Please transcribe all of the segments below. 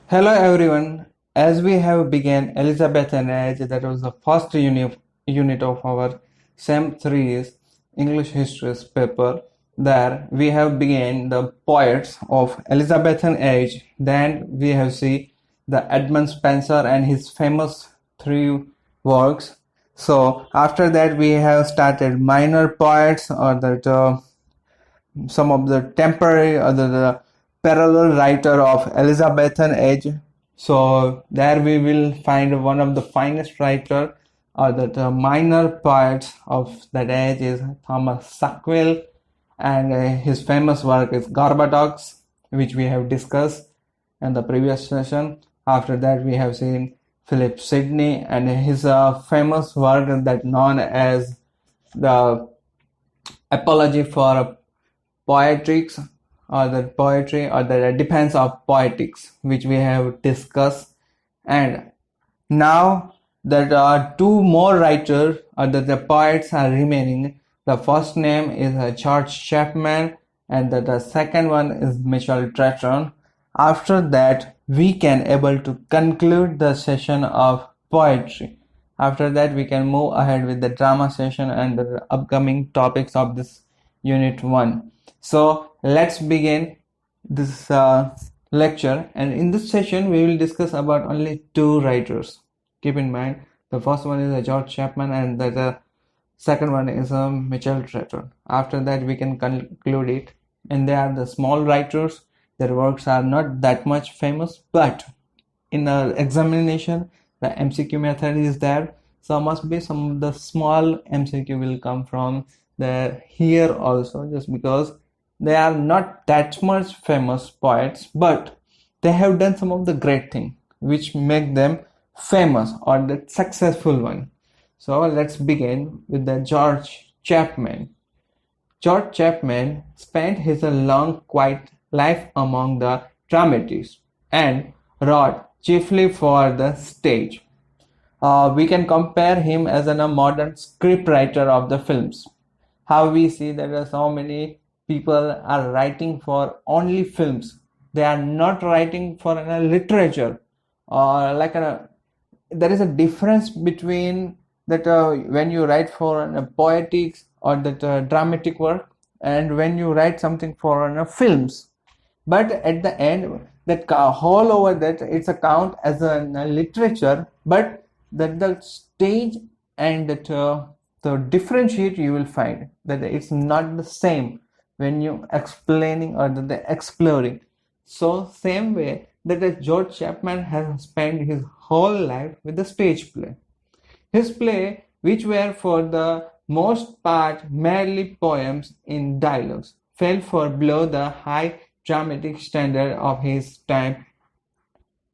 Hello everyone. As we have begun Elizabethan Age, that was the first unit of our SEM 3's English History paper. There we have begun the poets of Elizabethan Age. Then we have seen the Edmund Spenser and his famous three works. So after that we have started minor poets or that some of the temporary or the parallel writer of Elizabethan age. So there we will find one of the finest writer or the minor poets of that age is Thomas Sackville, and his famous work is Gorbodox, which we have discussed in the previous session. After that we have seen Philip Sidney and his famous work that known as the Apology for Poetics or the poetry or the defense of poetics, which we have discussed. And now there are two more writers or the poets are remaining. The first name is George Chapman, and the second one is Michel Drayton. After that we can able to conclude the session of poetry. After that we can move ahead with the drama session and the upcoming topics of this unit 1. So let's begin this lecture, and in this session we will discuss about only two writers. Keep in mind, the first one is George Chapman and the second one is Michel Drayton. After that we can conclude it, and they are the small writers. Their works are not that much famous, but in the examination the MCQ method is there, so must be some of the small MCQ will come from there here also, just because they are not that much famous poets, but they have done some of the great things which make them famous or the successful one. So let's begin with the George Chapman. George Chapman spent his long quiet life among the dramatists and wrote chiefly for the stage. We can compare him as a modern scriptwriter of the films. How we see there are so many people are writing for only films. They are not writing for a literature or there is a difference between that when you write for a poetics or that dramatic work and when you write something for films. But at the end that whole over that it's a count as a literature, but that the stage and that the differentiate you will find that it's not the same when you explaining or the exploring. So same way that George Chapman has spent his whole life with the stage play. His play, which were for the most part merely poems in dialogues, fell far below the high dramatic standard of his time.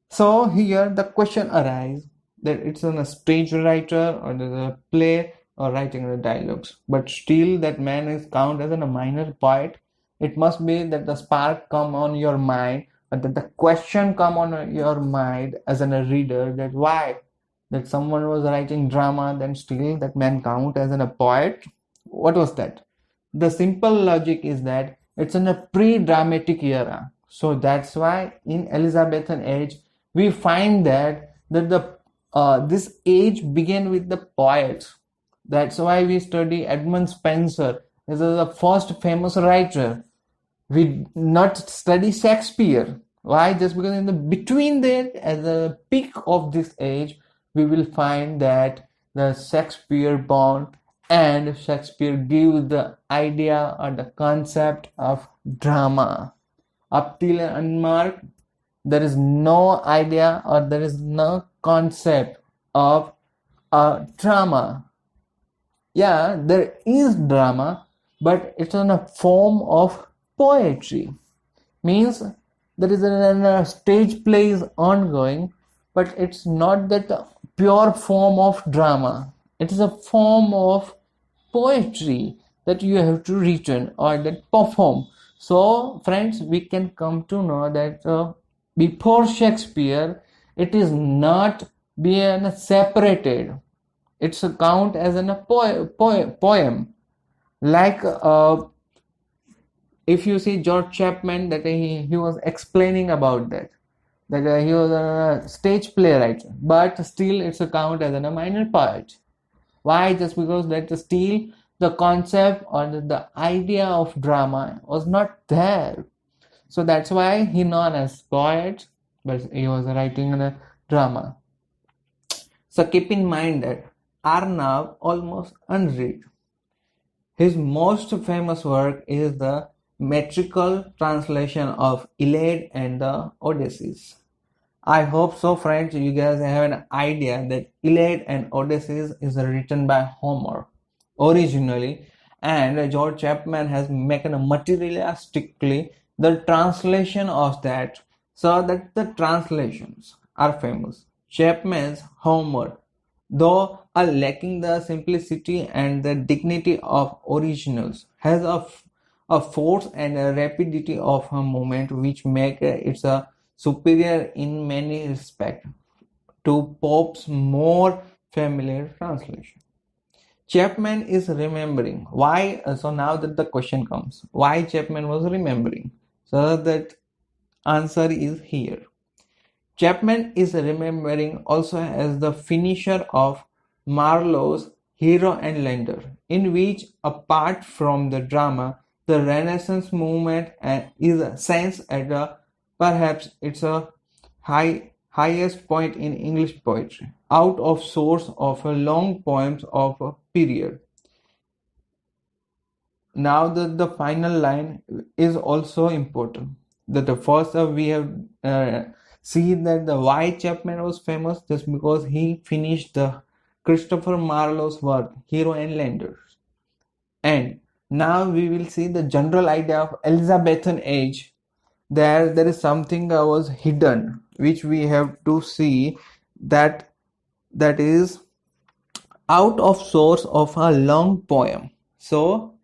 So here the question arises that it's on a stage writer or the play or writing the dialogues, but still that man is counted as a minor poet. It must be that the spark come on your mind, or that the question come on your mind as a reader, that why that someone was writing drama, then still that man count as a poet. What was that? The simple logic is that it's in a pre-dramatic era. So that's why in Elizabethan age we find that the this age began with the poets. That's why we study Edmund Spenser as the first famous writer. We not study Shakespeare. Why? Just because in the between there, at the peak of this age, we will find that the Shakespeare born and Shakespeare gives the idea or the concept of drama. Up till unmarked, there is no idea or there is no concept of a drama. Yeah, there is drama, but it's in a form of poetry. Means there is a stage play is ongoing, but it's not that pure form of drama. It is a form of poetry that you have to written or that perform. So friends, we can come to know that before Shakespeare, it is not being separated. It's a count as a poem. Like if you see George Chapman, that he was explaining about that. that he was a stage playwright, but still it's a count as a minor poet. Why? Just because that still the concept or the idea of drama was not there. So that's why he known as poet, but he was writing a drama. So keep in mind that Arnav almost unread. His most famous work is the metrical translation of Iliad and the Odysseys. I hope so, friends. You guys have an idea that Iliad and Odysseys is written by Homer originally, and George Chapman has made a materialistically the translation of that, so that the translations are famous. Chapman's Homer, though are lacking the simplicity and the dignity of originals, has a force and a rapidity of a movement which make it a superior in many respects to Pope's more familiar translation. Chapman is remembering why. So now that the question comes, why Chapman was remembering? So that answer is here. Chapman is remembering also as the finisher of Marlowe's Hero and Lender, in which, apart from the drama, the Renaissance movement is sensed at perhaps its highest point in English poetry, out of source of long poems of a period. Now the final line is also important. That the first we have seen that the why Chapman was famous just because he finished the Christopher Marlowe's work, Hero and Lenders. And now we will see the general idea of Elizabethan age. There is something that was hidden, which we have to see that is out of source of a long poem. So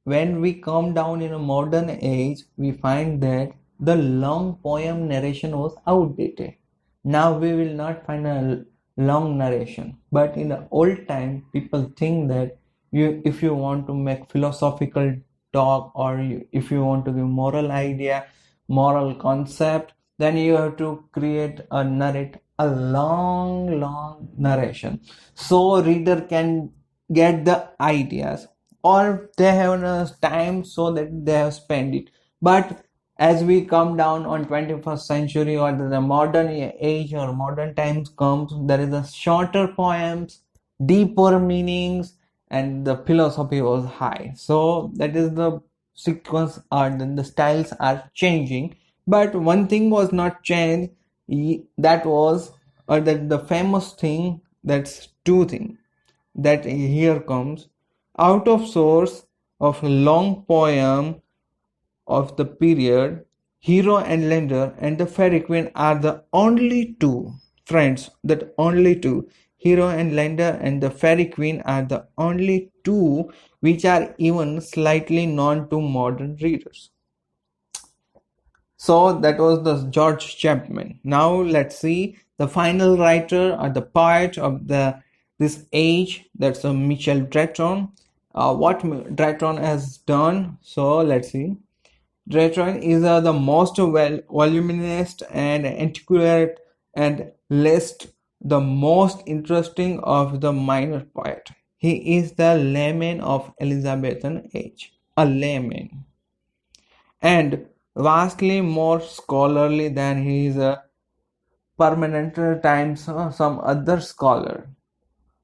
when we come down in a modern age, we find that the long poem narration was outdated. Now we will not find a long narration. But in the old time, people think that if you want to make philosophical talk, or if you want to give moral idea, moral concept, then you have to create a narrate a long narration, so reader can get the ideas, or they have time so that they have spent it. But as we come down on 21st century or the modern age or modern times comes, there is a shorter poems, deeper meanings, and the philosophy was high. So that is the sequence, or the styles are changing. But one thing was not changed, that was, or that the famous thing, that's two things that here comes out of source of a long poem of the period. Hero and Lender and the Fairy Queen are the only two friends, that only two. Hero and Lender and the Fairy Queen are the only two which are even slightly known to modern readers. So that was the George Chapman. Now let's see the final writer or the poet of this age. That's a Michel Drayton. What Drayton has done. So let's see. Drayton is the most voluminous and antiquated and list the most interesting of the minor poet. He is the layman of Elizabethan age, a layman, and vastly more scholarly than his permanent times some other scholar.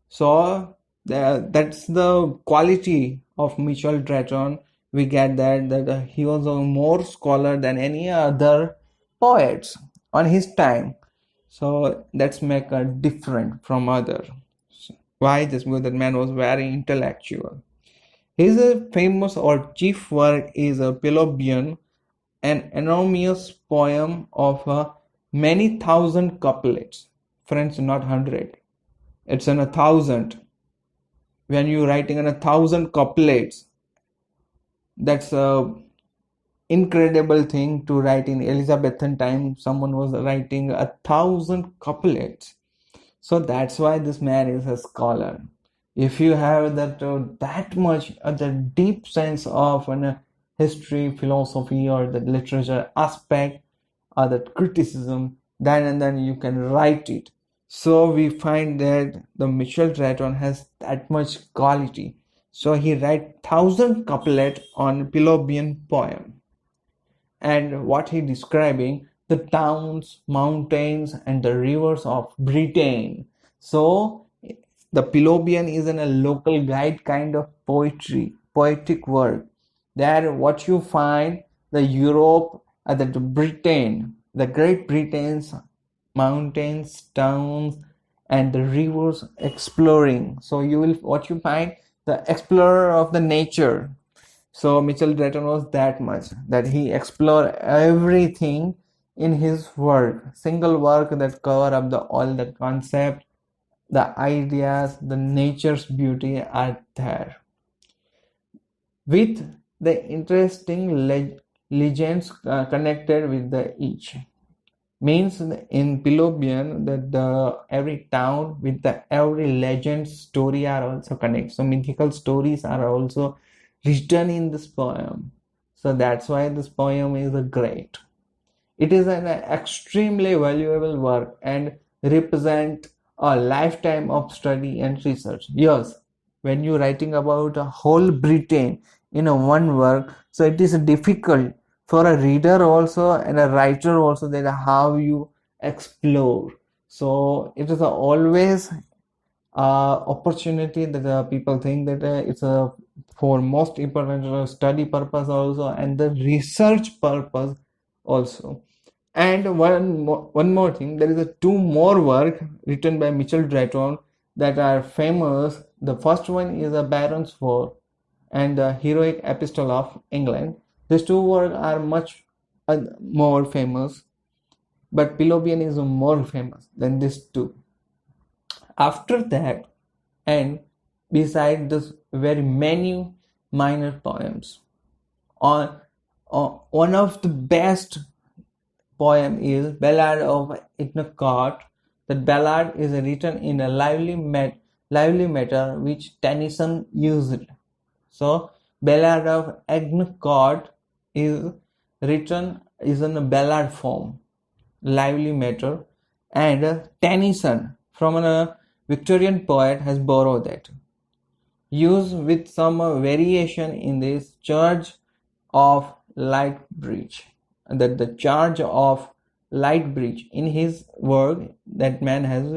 So that's the quality of Michel Drayton. We get that he was a more scholar than any other poets on his time. So that's make a different from other. Why? Just because that man was very intellectual. His famous or chief work is a Pelopian, an enormous poem of many thousand couplets. Friends, not 100. It's in 1,000. When you're writing in 1,000 couplets, that's a incredible thing to write in Elizabethan time. Someone was writing 1,000 couplets. So that's why this man is a scholar. If you have that much the deep sense of history, philosophy, or the literature aspect, or that criticism, then and then you can write it. So we find that the Michel Drayton has that much quality. So he write 1,000 couplets on Pelopian poem, and what he describing the towns, mountains, and the rivers of Britain. So the Pelopian is in a local guide kind of poetic work. There, what you find the Europe, the Britain, the Great Britain's mountains, towns, and the rivers exploring. So you will what you find the explorer of the nature. So Mitchell Drayton was that much that he explored everything in his work, single work that cover up the all the concept, the ideas, the nature's beauty are there. With the interesting legends connected with the each. Means in Pelopian that the every town with the every legend story are also connected. So mythical stories are also written in this poem. So that's why this poem is a great. It is an extremely valuable work and represent a lifetime of study and research. Yes, when you're writing about a whole Britain in a one work, so it is difficult for a reader also and a writer also that how you explore. So it is always opportunity that people think that it's a for most important study purpose also and the research purpose also. And one more thing, there is a two more work written by Mitchell Drayton that are famous. The first one is a Baron's War and the Heroic Epistle of England. These two works are much more famous, but Pelopian is more famous than these two. After that, and beside this very many minor poems, on one of the best poem is Ballad of Ignacott. That ballad is written in a lively matter which Tennyson used. So Ballad of Ignacott is written is in a ballad form, lively matter, and Tennyson from a Victorian poet has borrowed that. Used with some variation in this Charge of Lightbridge. That the Charge of Lightbridge in his work that man has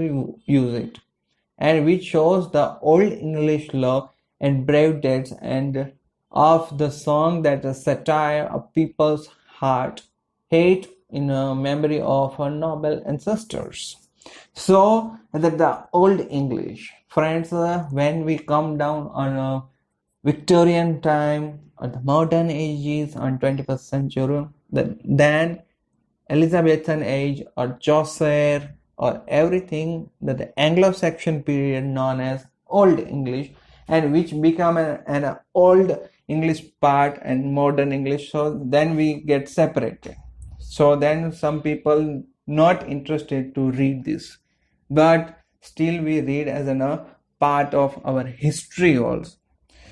used it, and which shows the old English love and brave deeds and of the song that a satire of people's heart hate in a memory of our noble ancestors. So that the old English friends, when we come down on a Victorian time or the modern ages on 21st century, then Elizabethan age or Chaucer or everything that the Anglo-Saxon period known as Old English, and which become an Old English part and modern English. So then we get separated. So then some people not interested to read this, but still we read as a part of our history also.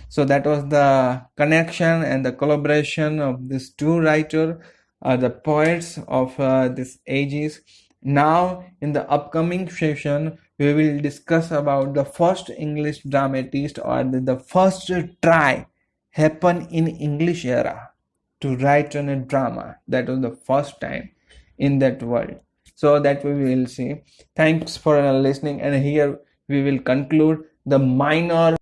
So that was the connection and the collaboration of these two writers, the poets of these ages. Now in the upcoming session we will discuss about the first English dramatist or the first try happen in English era to write on a drama. That was the first time in that world. So that we will see. Thanks for listening, and here we will conclude the minor